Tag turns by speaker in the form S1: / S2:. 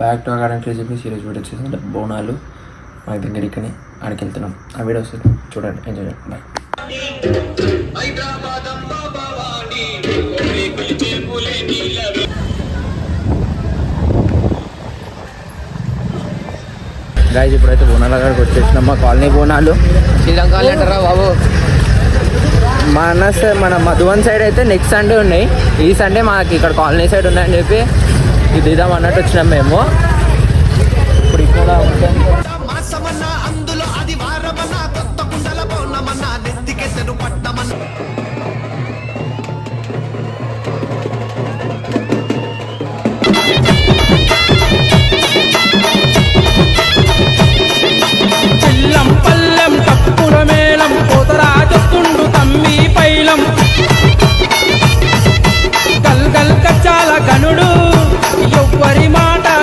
S1: Back to academic చెప్పి serious video వచ్చేసి బోనాలు మాకు దగ్గర ఇక్కడే ఆడికి వెళ్తున్నాం. ఆ వీడియో వస్తుంది చూడండి, ఎంజాయ్ చేయండి. బాయ్. గాయస్ ఇప్పుడైతే బోనాల కాడికి వచ్చేసినాం. మా కాలనీ బోనాలు శ్రీలంక అంటారా బాబు. మన మధువన్ సైడ్ అయితే నెక్స్ట్ సండే ఉన్నాయి. ఈ సండే మాకు ఇక్కడ కాలనీ సైడ్ ఉన్నాయని చెప్పి ఇది ఇద్దాం అన్నట్టు వచ్చినాం మేము. ఇప్పుడు ఇక్కడ